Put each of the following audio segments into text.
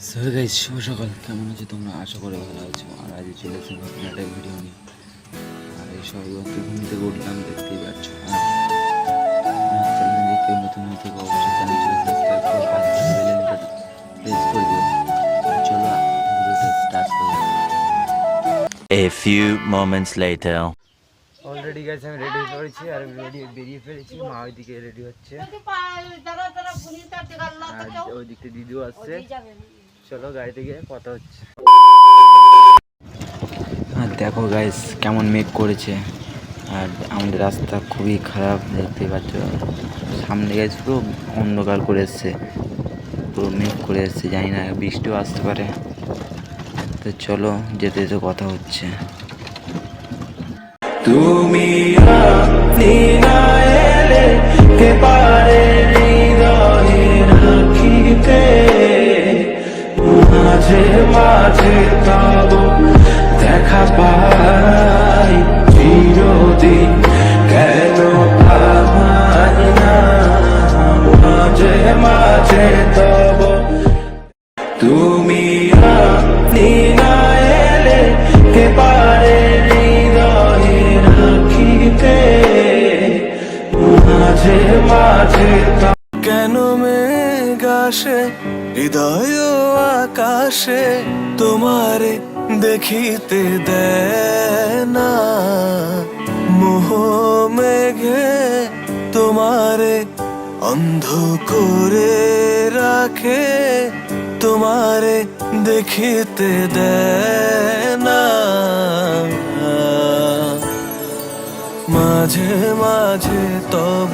So guys, শুভ সকাল। কেমন আছো তোমরা? আশা করে ভালো আছো। আর আজ চলে এসেছি নতুন একটা ভিডিও নিয়ে। আর এই সর্বত্র ঘুম থেকে উঠলাম, দেখতেই পাচ্ছ। চ্যানেল যে কেউ নতুন হয়ে থেকে অবশ্যই চ্যানেলটি সাবস্ক্রাইব করে পাশে থাকা বেল আইকনটা প্রেস করে দিও। চলো ভিডিওটা স্টার্ট করি। A few moments later. Already guys আমি রেডি হয়ে পড়েছি আর বেরিয়ে ফেলেছি। মা ওইদিকে রেডি হচ্ছে আর ওইদিকে দিদিও আসছে। চলো গাড়িতে গিয়ে কথা হচ্ছে। আর দেখো গাইস কেমন মেঘ করেছে। আর আমাদের রাস্তা খুবই খারাপ, দেখতে পাচ্ছ। সামনে গাইস পুরো অন্ধকার করে এসছে, পুরো মেঘ করে এসছে। জানি না বৃষ্টিও আসতে পারে। তো চলো যেতে যেতে কথা হচ্ছে। তুমি আপনি না এলে কে পারে হৃদয়ে রাখিতে, মাঝে মাঝে তব দেখা পাই চিরদিন কেন পাই না, মাঝে মাঝে তব তুমি আপনি না এলে কে পারে মাঝে মাঝে কেন মেঘ আসে হৃদয় আকাশে, তোমারে দেখিতে দেয় না। মোহ মেঘে তোমারে অন্ধ করে রাখে, তোমারে দেখিতে দেয় না। মাঝে মাঝে তব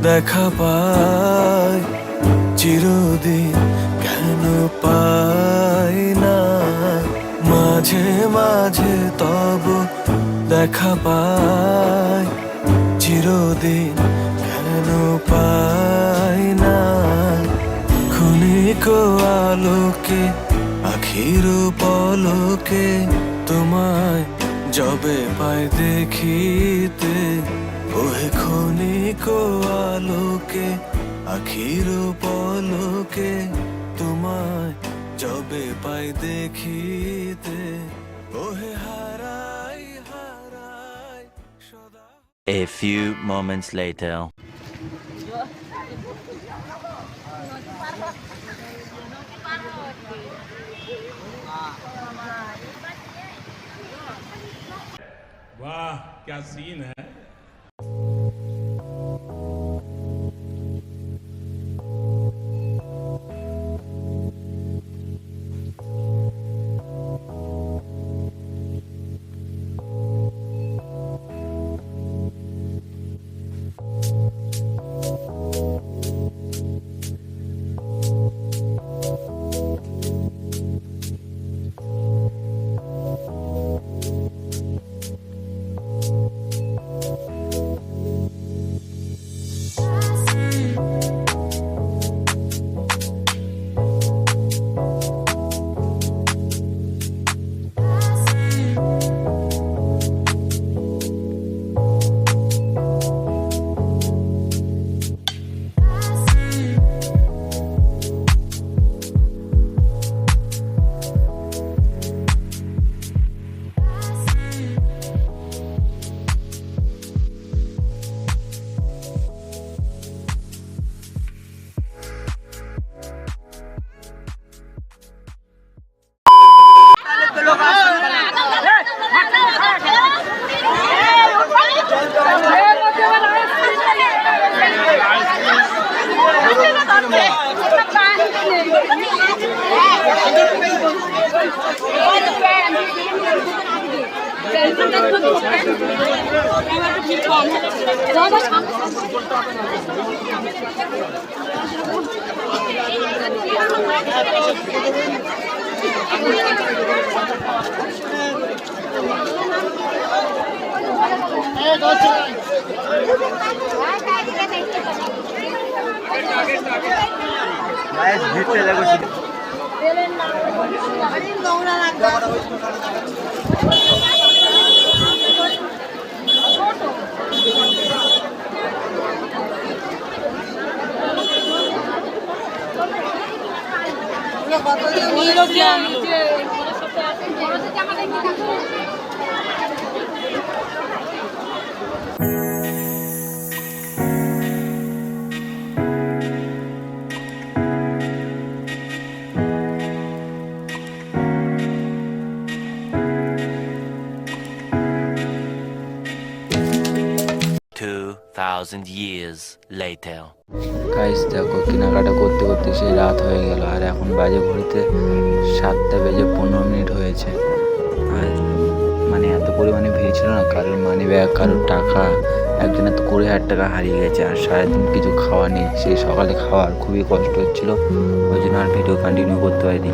দেখা পাই চিরদিন কেন পাই না, মাঝে মাঝে তব দেখা পাই চিরদিন কেন পাই না। ক্ষণিক আলোকে আখির পলকে তোমায় যবে পাই দেখিতে, ওহে ক্ষণিক আলোকে আখির পলকে তোমায় যবে পাই দেখিতে, ওহে হারাই হারাই সদা। A few moments later. वाह क्या सीन है। 2,000 years later. গাইস দেখো কেনাকাটা করতে করতে সেই রাত হয়ে গেল, আর এখন বাজে ঘড়িতে 7:15 হয়েছে। আর মানে এত পরিমাণে ভিড় ছিল না, কারোর মানি ব্যাগ, কারোর টাকা, একজনের তো 20,000 টাকা হারিয়ে গেছে। আর সারাদিন কিছু খাওয়া নেই, সেই সকালে খাওয়ার খুবই কষ্ট হচ্ছিল, ওই জন্য আর ভিডিও কন্টিনিউ করতে পারিনি।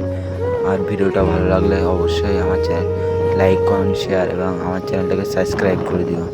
আর ভিডিওটা ভালো লাগলে অবশ্যই আমার চ্যানেল লাইক, কমেন্ট, শেয়ার এবং আমার চ্যানেলটাকে সাবস্ক্রাইব করে দিও।